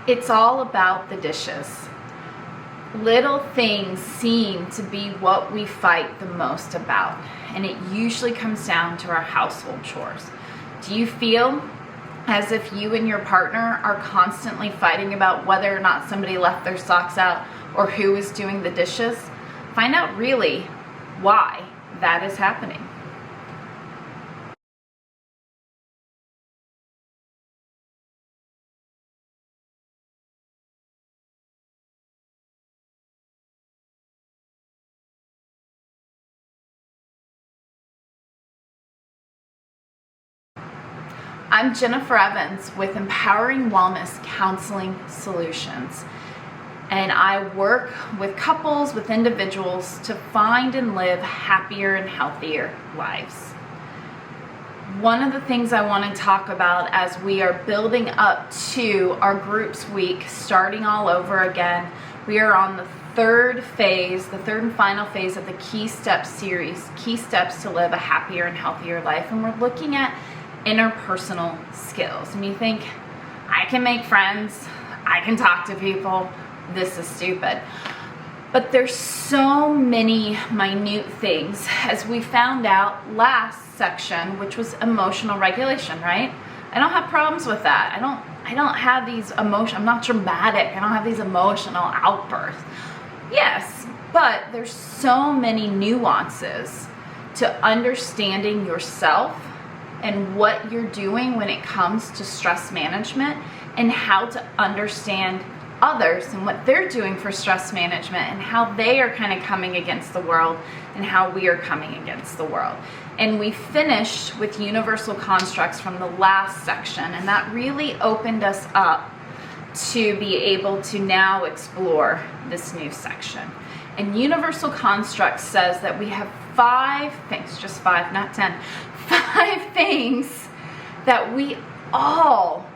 It's all about the dishes. Little things seem to be what we fight the most about, and it usually comes down to our household chores. Do you feel as if you and your partner are constantly fighting about whether or not somebody left their socks out or who is doing the dishes? Find out really why that is happening. I'm Jennifer Evans with Empowering Wellness Counseling Solutions, and I work with couples, with individuals to find and live happier and healthier lives. One of the things I want to talk about as we are building up to our groups week, starting all over again, we are on the third and final phase of the Key Steps series, Key Steps to Live a Happier and Healthier Life, and we're looking at interpersonal skills. And you think, I can make friends, I can talk to people, this is stupid. But there's so many minute things, as we found out last section, which was emotional regulation, right? I don't have problems with that. I don't have these I'm not dramatic. I don't have these emotional outbursts. Yes, but there's so many nuances to understanding yourself and what you're doing when it comes to stress management, and how to understand others and what they're doing for stress management, and how they are kind of coming against the world and how we are coming against the world. And we finished with universal constructs from the last section, and that really opened us up to be able to now explore this new section. And universal construct says that we have 5 things, just 5, not 10, 5 things that we all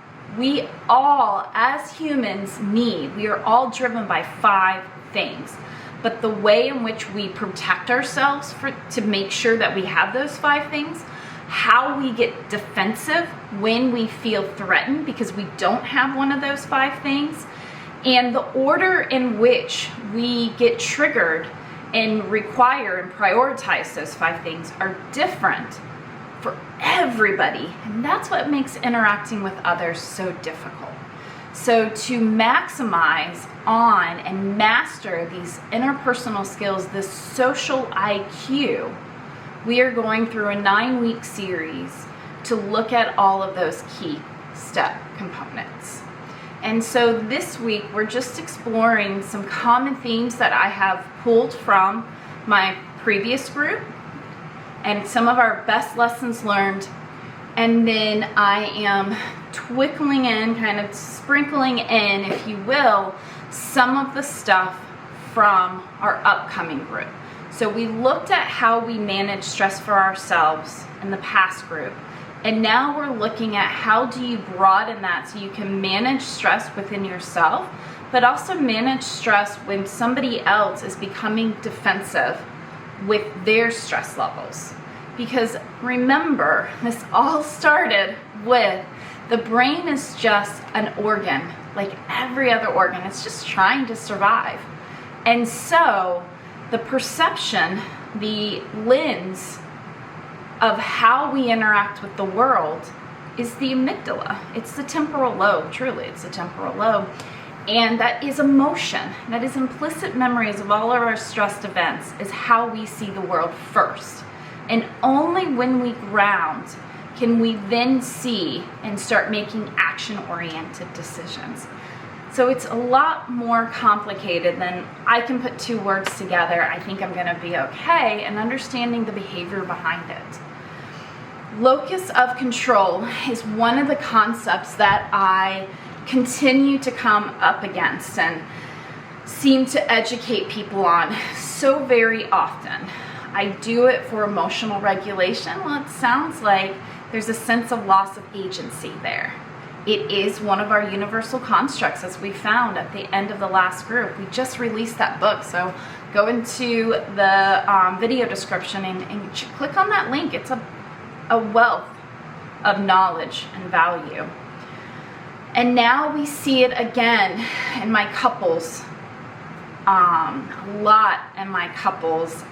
as humans need. We are all driven by 5 things. But the way in which we protect ourselves to make sure that we have those 5 things, how we get defensive when we feel threatened because we don't have one of those 5 things, and the order in which we get triggered and require and prioritize those 5 things are different for everybody. And that's what makes interacting with others so difficult. So to maximize on and master these interpersonal skills, this social IQ, we are going through a 9-week series to look at all of those key step components. And so this week, we're just exploring some common themes that I have pulled from my previous group and some of our best lessons learned. And then I am twinkling in, kind of sprinkling in, if you will, some of the stuff from our upcoming group. So we looked at how we manage stress for ourselves in the past group. And now we're looking at how do you broaden that so you can manage stress within yourself, but also manage stress when somebody else is becoming defensive with their stress levels. Because remember, this all started with the brain is just an organ, like every other organ. It's just trying to survive. And so the perception, the lens of how we interact with the world is the amygdala. It's the temporal lobe, truly, it's the temporal lobe. And that is emotion. That is implicit memories of all of our stressed events, is how we see the world first. And only when we ground can we then see and start making action-oriented decisions. So it's a lot more complicated than I can put 2 words together, I think I'm gonna be okay, and understanding the behavior behind it. Locus of control is one of the concepts that I continue to come up against and seem to educate people on so very often. I do it for emotional regulation. Well, it sounds like there's a sense of loss of agency there. It is one of our universal constructs, as we found at the end of the last group. We just released that book, so go into the video description and click on that link. It's a wealth of knowledge and value. And now we see it again in my couples, a lot in my couples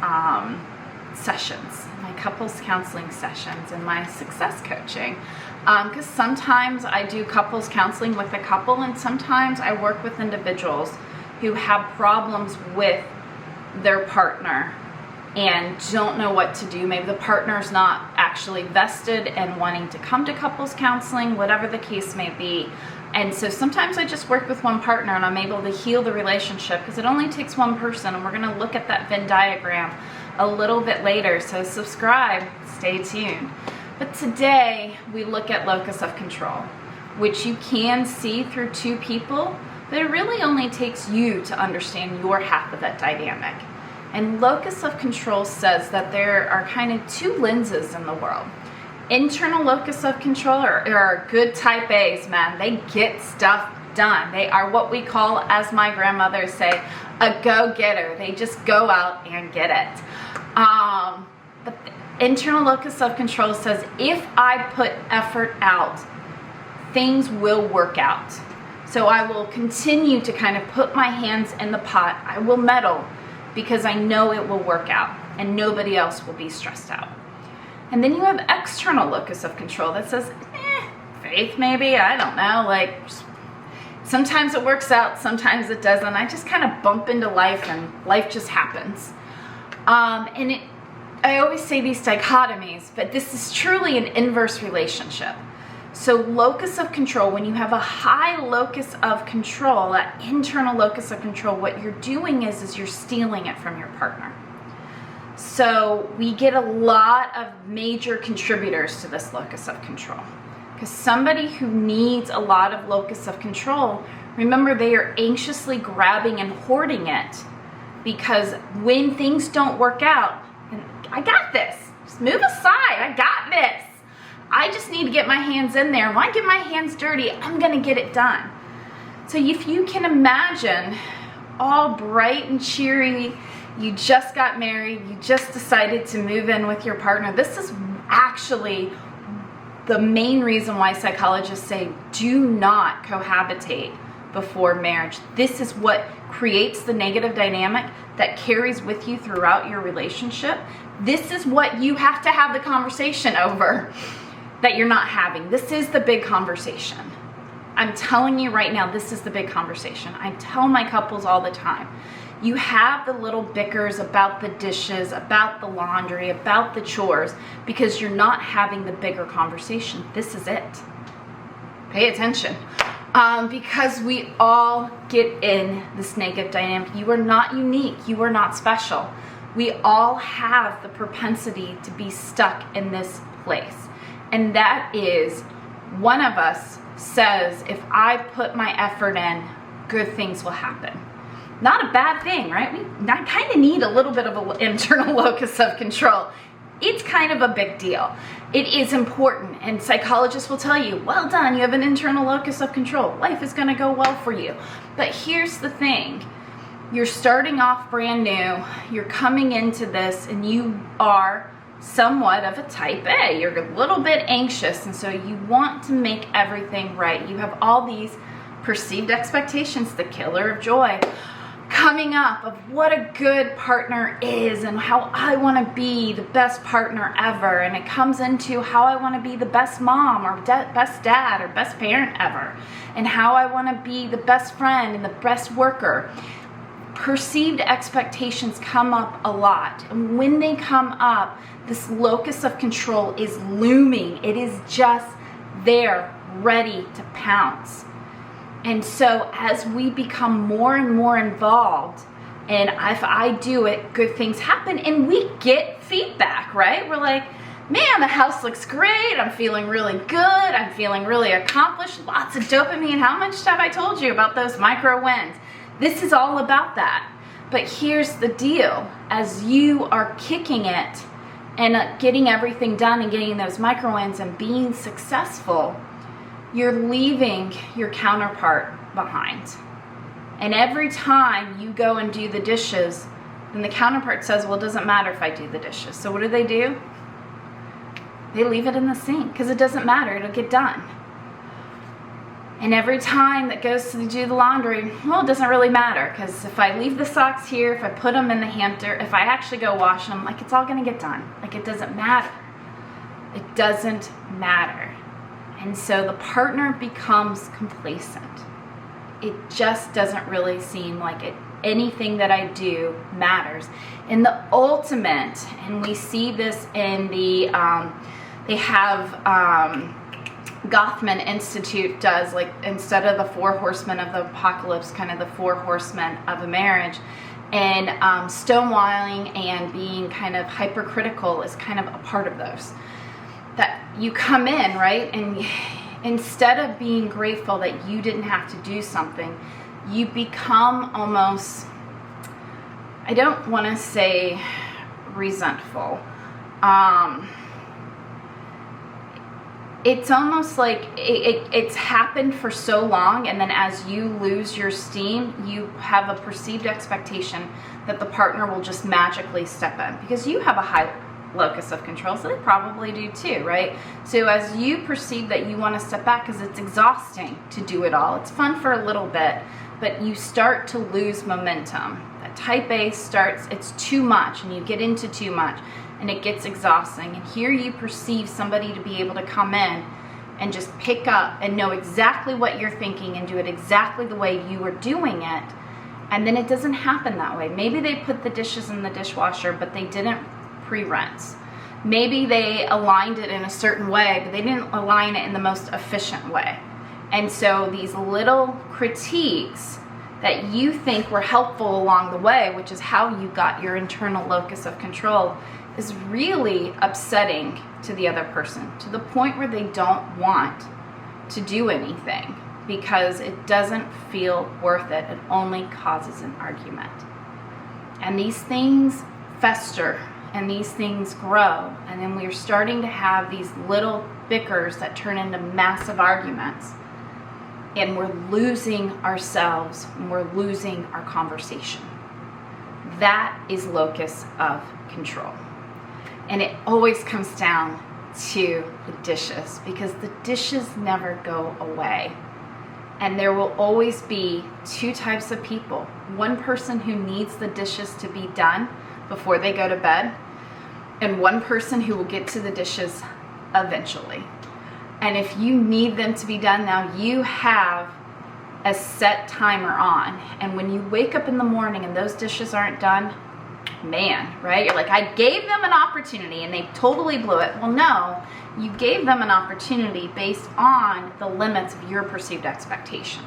sessions, my couples counseling sessions, and my success coaching. Because sometimes I do couples counseling with a couple, and sometimes I work with individuals who have problems with their partner and don't know what to do. Maybe the partner's not actually vested in wanting to come to couples counseling, whatever the case may be. And so sometimes I just work with one partner and I'm able to heal the relationship, because it only takes one person, and we're going to look at that Venn diagram a little bit later. So subscribe, stay tuned. But today we look at locus of control, which you can see through two people, but it really only takes you to understand your half of that dynamic. And locus of control says that there are kind of two lenses in the world. Internal locus of control are good type A's, man. They get stuff done. They are what we call, as my grandmother say, a go-getter. They just go out and get it. But the internal locus of control says, if I put effort out, things will work out. So I will continue to kind of put my hands in the pot. I will meddle because I know it will work out and nobody else will be stressed out. And then you have external locus of control that says, faith maybe, I don't know, like sometimes it works out, sometimes it doesn't. I just kind of bump into life and life just happens. I always say these dichotomies, but this is truly an inverse relationship. So locus of control, when you have a high locus of control, that internal locus of control, what you're doing is you're stealing it from your partner. So we get a lot of major contributors to this locus of control. Because somebody who needs a lot of locus of control, remember, they are anxiously grabbing and hoarding it, because when things don't work out, I got this. Just move aside. I got this. I just need to get my hands in there. When I get my hands dirty, I'm going to get it done. So if you can imagine, all bright and cheery, you just got married, you just decided to move in with your partner. This is actually the main reason why psychologists say do not cohabitate before marriage. This is what creates the negative dynamic that carries with you throughout your relationship. This is what you have to have the conversation over that you're not having. This is the big conversation. I'm telling you right now, this is the big conversation. I tell my couples all the time, you have the little bickers about the dishes, about the laundry, about the chores, because you're not having the bigger conversation. This is it. Pay attention. Because we all get in this negative dynamic. You are not unique. You are not special. We all have the propensity to be stuck in this place. And that is, one of us says, if I put my effort in, good things will happen. Not a bad thing, right? I kind of need a little bit of an internal locus of control. It's kind of a big deal. It is important, and psychologists will tell you, well done, you have an internal locus of control. Life is going to go well for you. But here's the thing. You're starting off brand new. You're coming into this, and you are somewhat of a type A. You're a little bit anxious, and so you want to make everything right. You have all these perceived expectations, the killer of joy, coming up of what a good partner is and how I want to be the best partner ever. And it comes into how I want to be the best mom or best dad or best parent ever, and how I want to be the best friend and the best worker. Perceived expectations come up a lot. And when they come up, this locus of control is looming. It is just there, ready to pounce. And so as we become more and more involved, and if I do it, good things happen, and we get feedback, right? We're like, man, the house looks great. I'm feeling really good. I'm feeling really accomplished. Lots of dopamine. How much have I told you about those micro wins? This is all about that. But here's the deal. As you are kicking it and getting everything done and getting those micro wins and being successful, you're leaving your counterpart behind. And every time you go and do the dishes, then the counterpart says, well, it doesn't matter if I do the dishes. So what do? They leave it in the sink because it doesn't matter. It'll get done. And every time that goes to do the laundry, well, it doesn't really matter, because if I leave the socks here, if I put them in the hamper, if I actually go wash them, like, it's all gonna get done. Like, it doesn't matter. It doesn't matter. And so the partner becomes complacent. It just doesn't really seem like anything that I do matters. In the ultimate, and we see this in the, they have, Gothman Institute does, like, instead of the 4 horsemen of the apocalypse, kind of the 4 horsemen of a marriage. And stonewalling and being kind of hypercritical is kind of a part of those. That you come in, right, and instead of being grateful that you didn't have to do something, you become almost, I don't want to say resentful. It's almost like it's happened for so long, and then as you lose your steam, you have a perceived expectation that the partner will just magically step in, because you have a high locus of control, so they probably do too, right? So as you perceive that you want to step back, because it's exhausting to do it all. It's fun for a little bit, but you start to lose momentum. That type A starts, it's too much, and you get into too much, and it gets exhausting. And here you perceive somebody to be able to come in and just pick up and know exactly what you're thinking and do it exactly the way you are doing it. And then it doesn't happen that way. Maybe they put the dishes in the dishwasher, but they didn't pre-rinse. Maybe they aligned it in a certain way, but they didn't align it in the most efficient way. And so these little critiques that you think were helpful along the way, which is how you got your internal locus of control, is really upsetting to the other person, to the point where they don't want to do anything because it doesn't feel worth it. It only causes an argument. And these things fester, and these things grow, and then we're starting to have these little bickers that turn into massive arguments, and we're losing ourselves, and we're losing our conversation. That is locus of control. And it always comes down to the dishes, because the dishes never go away. And there will always be 2 types of people. One person who needs the dishes to be done before they go to bed, and one person who will get to the dishes eventually. And if you need them to be done now, you have a set timer on. And when you wake up in the morning and those dishes aren't done, man, right? You're like, I gave them an opportunity and they totally blew it. Well, no, you gave them an opportunity based on the limits of your perceived expectation.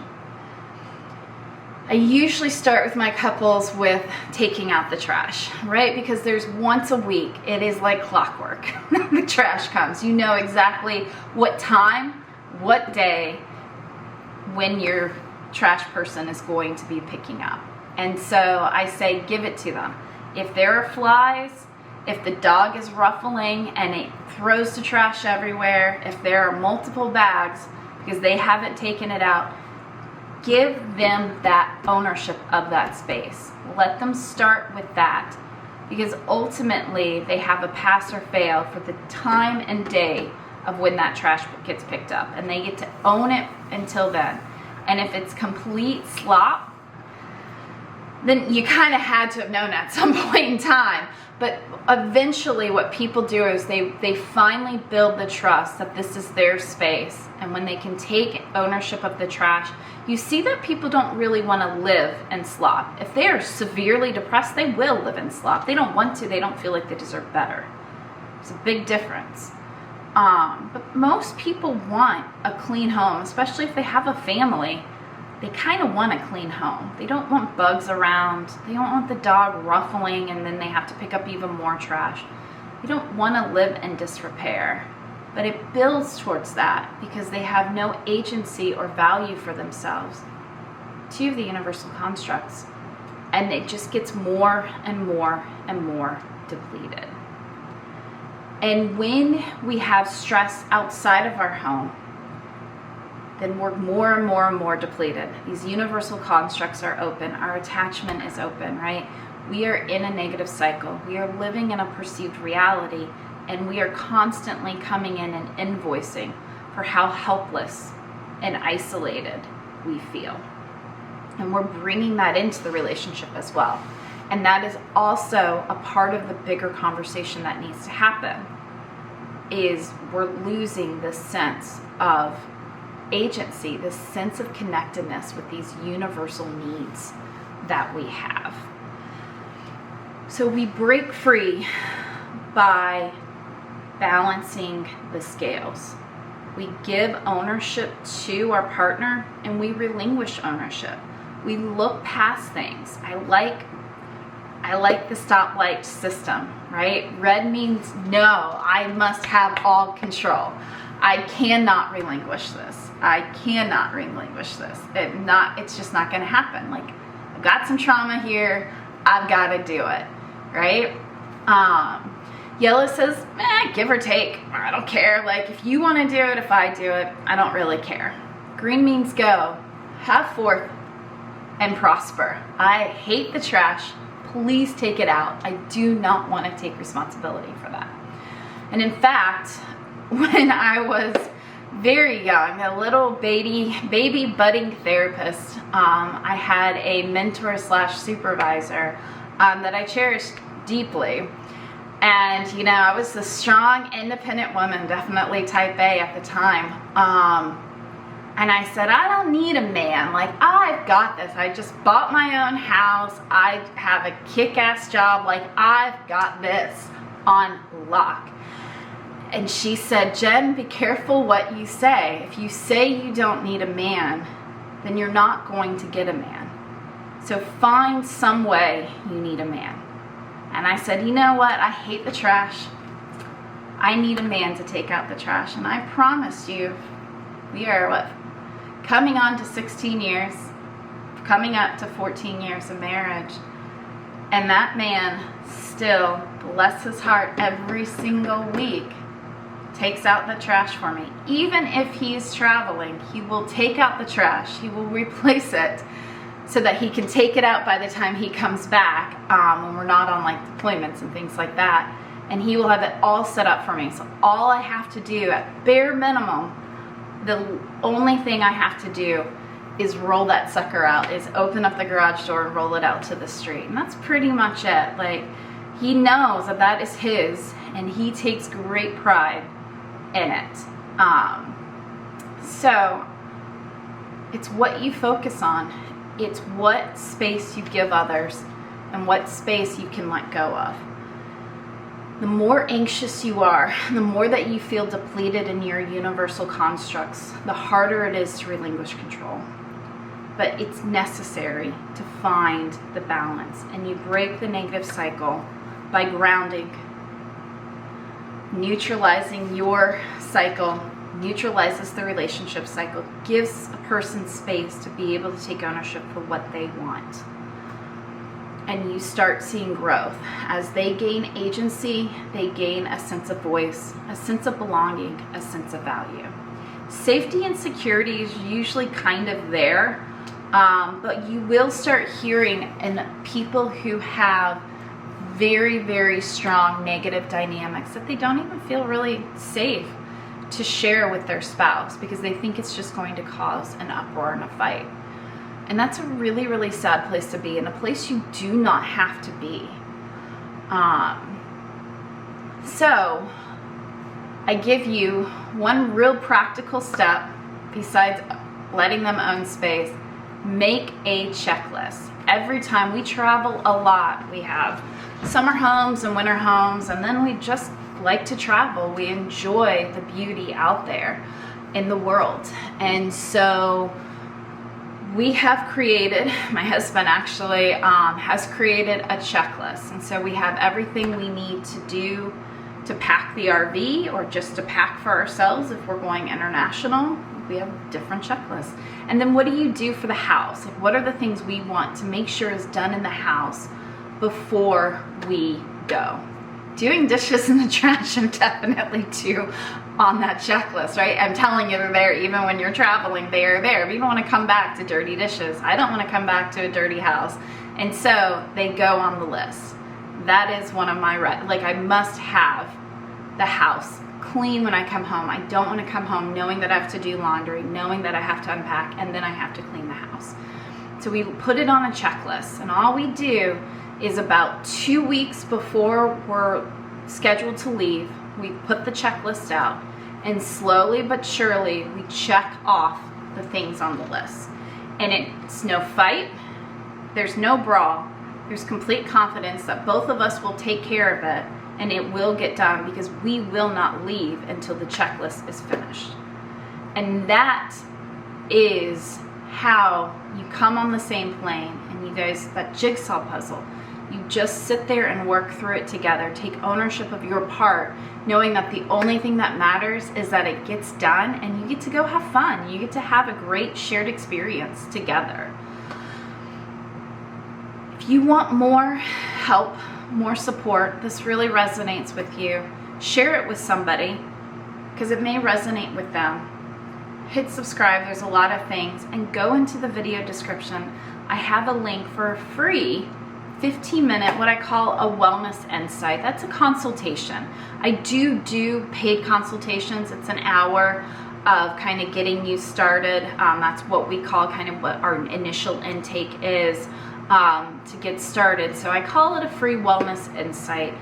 I usually start with my couples with taking out the trash, right? Because there's once a week, it is like clockwork. The trash comes. You know exactly what time, what day, when your trash person is going to be picking up. And so I say, give it to them. If there are flies, if the dog is ruffling and it throws the trash everywhere, if there are multiple bags because they haven't taken it out, give them that ownership of that space. Let them start with that, because ultimately they have a pass or fail for the time and day of when that trash gets picked up, and they get to own it until then. And if it's complete slop, then you kind of had to have known at some point in time. But eventually what people do is they finally build the trust that this is their space. And when they can take ownership of the trash, you see that people don't really want to live in slop. If they are severely depressed, they will live in slop. They don't want to. They don't feel like they deserve better. It's a big difference. But most people want a clean home, especially if they have a family. They kind of want a clean home. They don't want bugs around. They don't want the dog ruffling and then they have to pick up even more trash. They don't want to live in disrepair. But it builds towards that because they have no agency or value for themselves. 2 of the universal constructs. And it just gets more and more and more depleted. And when we have stress outside of our home, then we're more and more and more depleted. These universal constructs are open. Our attachment is open, right? We are in a negative cycle. We are living in a perceived reality, and we are constantly coming in and invoicing for how helpless and isolated we feel. And we're bringing that into the relationship as well. And that is also a part of the bigger conversation that needs to happen, is we're losing this sense of agency, this sense of connectedness with these universal needs that we have. So we break free by balancing the scales. We give ownership to our partner and we relinquish ownership. We look past things. I like the stoplight system, right? Red means no, I must have all control. I cannot relinquish this. I cannot relinquish this. It's just not gonna happen. Like, I've got some trauma here, I've gotta do it, right? Yellow says, give or take, I don't care. Like, if you wanna do it, if I do it, I don't really care. Green means go, have forth, and prosper. I hate the trash. Please take it out. I do not want to take responsibility for that. And in fact, when I was very young, a little baby budding therapist, I had a mentor / supervisor that I cherished deeply. And, you know, I was the strong, independent woman, definitely type A at the time. And I said, I don't need a man. Like, I've got this. I just bought my own house. I have a kick-ass job. Like, I've got this on lock. And she said, Jen, be careful what you say. If you say you don't need a man, then you're not going to get a man. So find some way you need a man. And I said, you know what? I hate the trash. I need a man to take out the trash. And I promise you, we are coming on to 16 years, coming up to 14 years of marriage. And that man still, bless his heart, every single week takes out the trash for me. Even if he's traveling, he will take out the trash. He will replace it so that he can take it out by the time he comes back, when we're not on like deployments and things like that. And he will have it all set up for me. So all I have to do, at bare minimum, the only thing I have to do is roll that sucker out, is open up the garage door and roll it out to the street. And that's pretty much it. Like, he knows that that is his, and he takes great pride in it. So it's what you focus on. It's what space you give others and what space you can let go of. The more anxious you are, the more that you feel depleted in your universal constructs, the harder it is to relinquish control. But it's necessary to find the balance, and you break the negative cycle by grounding, neutralizing your cycle, neutralizes the relationship cycle, gives a person space to be able to take ownership for what they want. And you start seeing growth. As they gain agency, they gain a sense of voice, a sense of belonging, a sense of value. Safety and security is usually kind of there, but you will start hearing in people who have very, very strong negative dynamics that they don't even feel really safe to share with their spouse because they think it's just going to cause an uproar and a fight. And that's a really, really sad place to be, and a place you do not have to be. So I give you one real practical step besides letting them own space. Make a checklist. Every time we travel a lot, we have summer homes and winter homes, and then we just like to travel. We enjoy the beauty out there in the world. And so we have created, my husband actually has created a checklist. And so we have everything we need to do to pack the RV, or just to pack for ourselves if we're going international. We have different checklists. And then what do you do for the house? Like, what are the things we want to make sure is done in the house before we go? Doing dishes in the trash and definitely too on that checklist, right? I'm telling you, they're there. Even when you're traveling, they are there. If you don't want to come back to dirty dishes, I don't want to come back to a dirty house. And so they go on the list. That is one of my, I must have the house clean when I come home. I don't want to come home knowing that I have to do laundry, knowing that I have to unpack, and then I have to clean the house. So we put it on a checklist, and all we do is about 2 weeks before we're scheduled to leave, we put the checklist out, and slowly but surely we check off the things on the list. And it's no fight, there's no brawl, there's complete confidence that both of us will take care of it, and it will get done because we will not leave until the checklist is finished. And that is how you come on the same plane, and you guys, that jigsaw puzzle, you just sit there and work through it together. Take ownership of your part, knowing that the only thing that matters is that it gets done, and you get to go have fun. You get to have a great shared experience together. If you want more help, more support, this really resonates with you, share it with somebody because it may resonate with them. Hit subscribe, there's a lot of things, and go into the video description. I have a link for a free 15-minute, what I call a wellness insight. That's a consultation. I do paid consultations. It's an hour of kind of getting you started. That's what we call kind of what our initial intake is to get started. So I call it a free wellness insight.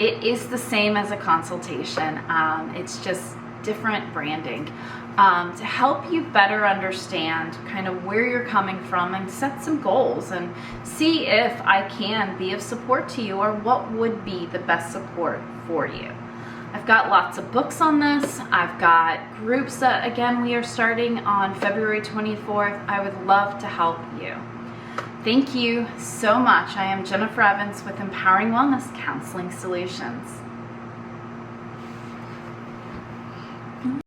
It is the same as a consultation. It's just different branding to help you better understand kind of where you're coming from and set some goals and see if I can be of support to you or what would be the best support for you. I've got lots of books on this. I've got groups that, again, we are starting on February 24th. I would love to help you. Thank you so much. I am Jennifer Evans with Empowering Wellness Counseling Solutions.